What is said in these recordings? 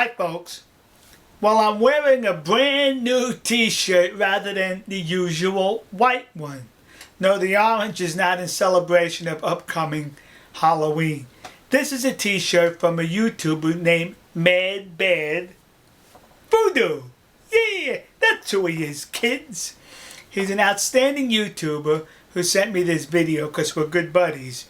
Hi folks. Well, I'm wearing a brand new t-shirt rather than the usual white one. No, the orange is not in celebration of upcoming Halloween. This is a t-shirt from a YouTuber named MadBadVoodo. Yeah, that's who he is, kids. He's an outstanding YouTuber who sent me this video because we're good buddies.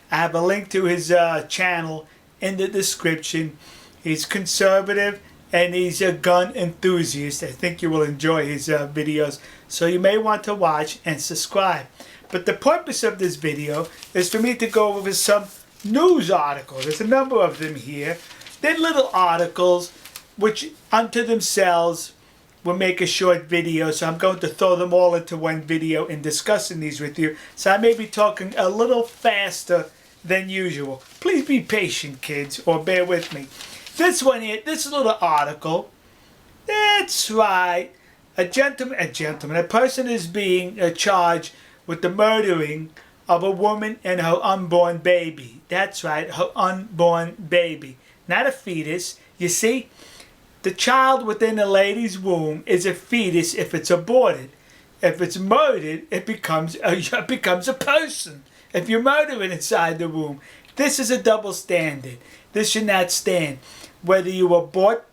I have a link to his channel in the description. He's conservative and he's a gun enthusiast. I think you will enjoy his videos, so you may want to watch and subscribe. But the purpose of this video is for me to go over some news articles. There's a number of them here. They're little articles which unto themselves will make a short video, so I'm going to throw them all into one video in discussing these with you. So I may be talking a little faster than usual. Please be patient, kids, or bear with me. This one here, this little article, that's right. A person is being charged with the murdering of a woman and her unborn baby. That's right, her unborn baby. Not a fetus. You see, the child within a lady's womb is a fetus if it's aborted. If it's murdered, it becomes a person. If you murder it inside the womb, this is a double standard. This should not stand. Whether you abort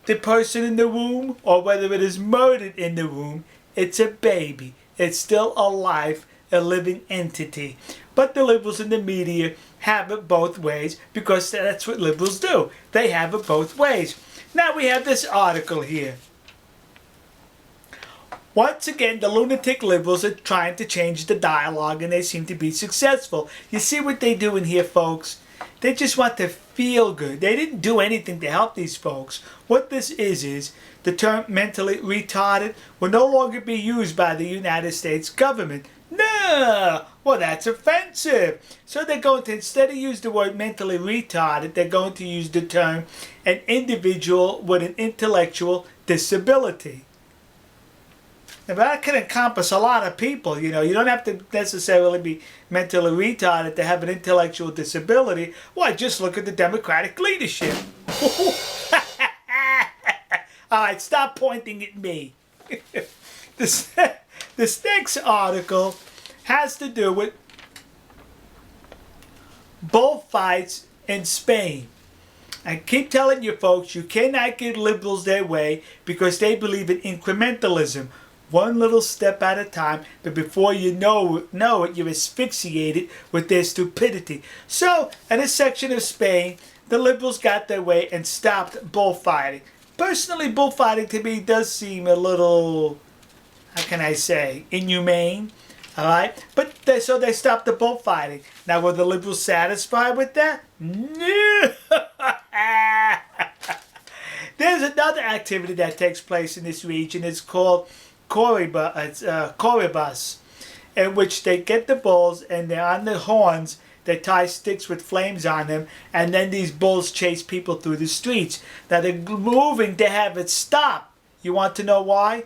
the person in the womb or whether it is murdered in the womb, it's a baby. It's still a life, a living entity. But the liberals in the media have it both ways because that's what liberals do. They have it both ways. Now we have this article here. Once again, the lunatic liberals are trying to change the dialogue and they seem to be successful. You see what they do in here, folks? They just want to feel good. They didn't do anything to help these folks. What this is the term mentally retarded will no longer be used by the United States government. No! Well, that's offensive. So they're going to, instead of use the word mentally retarded, they're going to use the term an individual with an intellectual disability. Now, that can encompass a lot of people, you know. You don't have to necessarily be mentally retarded to have an intellectual disability. Why, just look at the Democratic leadership. All right, stop pointing at me. This next article has to do with bullfights in Spain. I keep telling you folks, you cannot give liberals their way because they believe in incrementalism. One little step at a time, but before you know it, you're asphyxiated with their stupidity. So, in a section of Spain, the liberals got their way and stopped bullfighting. Personally, bullfighting to me does seem a little, how can I say, inhumane. Alright? But so they stopped the bullfighting. Now, were the liberals satisfied with that? No! There's another activity that takes place in this region. It's called correbous, in which they get the bulls and they're on the horns. They tie sticks with flames on them, and then these bulls chase people through the streets. Now they're moving to have it stop. You want to know why?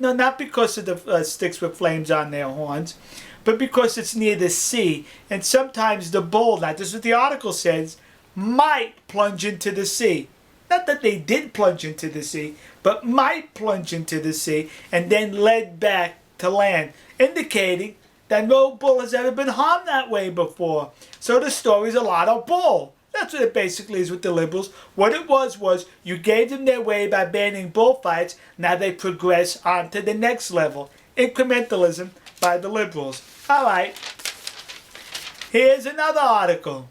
No, not because of the sticks with flames on their horns, but because it's near the sea, and sometimes the bull, now this is what the article says, might plunge into the sea. Not that they did plunge into the sea, but might plunge into the sea and then led back to land, indicating that no bull has ever been harmed that way before. So the story's a lot of bull. That's what it basically is with the liberals. What it was you gave them their way by banning bullfights. Now they progress on to the next level. Incrementalism by the liberals. All right. Here's another article.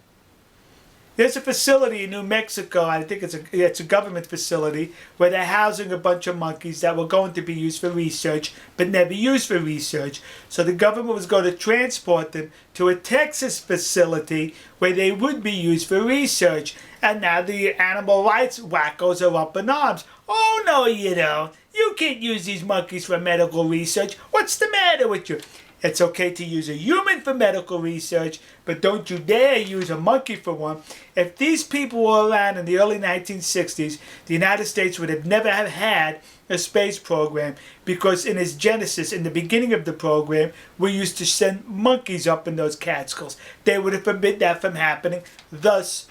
There's a facility in New Mexico, I think it's a government facility, where they're housing a bunch of monkeys that were going to be used for research, but never used for research. So the government was going to transport them to a Texas facility where they would be used for research. And now the animal rights wackos are up in arms. Oh, no, you don't. You can't use these monkeys for medical research. What's the matter with you? It's okay to use a human for medical research, but don't you dare use a monkey for one. If these people were around in the early 1960s, the United States would have never have had a space program, because in its genesis, in the beginning of the program, we used to send monkeys up in those Catskills. They would have forbid that from happening, thus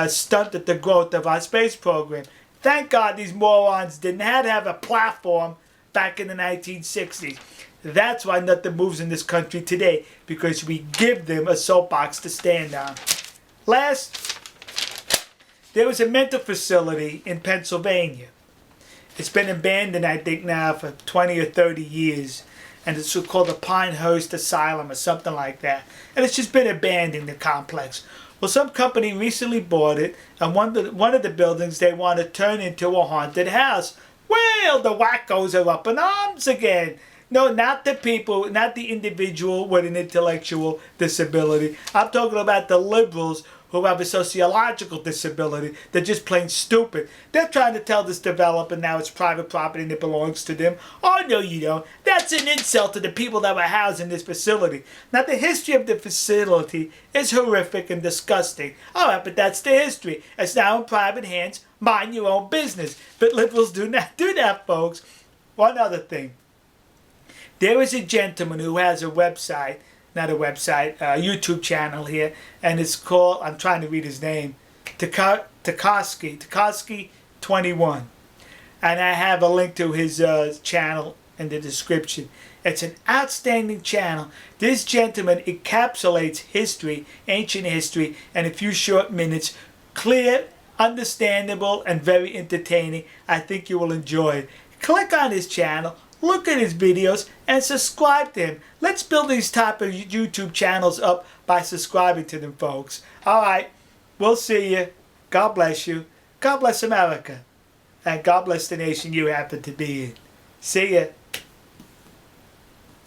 stunted the growth of our space program. Thank God these morons didn't have a platform back in the 1960s. That's why nothing moves in this country today, because we give them a soapbox to stand on. Last, there was a mental facility in Pennsylvania. It's been abandoned, I think, now for 20 or 30 years. And it's called the Pinehurst Asylum or something like that. And it's just been abandoned, the complex. Well, some company recently bought it, and one of the buildings they want to turn into a haunted house. Well, the wackos are up in arms again. No, not the people, not the individual with an intellectual disability. I'm talking about the liberals who have a sociological disability. They're just plain stupid. They're trying to tell this developer now it's private property and it belongs to them. Oh, no, you don't. That's an insult to the people that were housed in this facility. Now, the history of the facility is horrific and disgusting. All right, but that's the history. It's now in private hands. Mind your own business. But liberals do not do that, folks. One other thing. There is a gentleman who has a website, not a website, a YouTube channel here, and it's called, I'm trying to read his name, Takaski 21. And I have a link to his channel in the description. It's an outstanding channel. This gentleman encapsulates history, ancient history, in a few short minutes. Clear, understandable, and very entertaining. I think you will enjoy it. Click on his channel. Look at his videos and subscribe to him. Let's build these type of YouTube channels up by subscribing to them, folks. All right. We'll see you. God bless you. God bless America. And God bless the nation you happen to be in. See ya.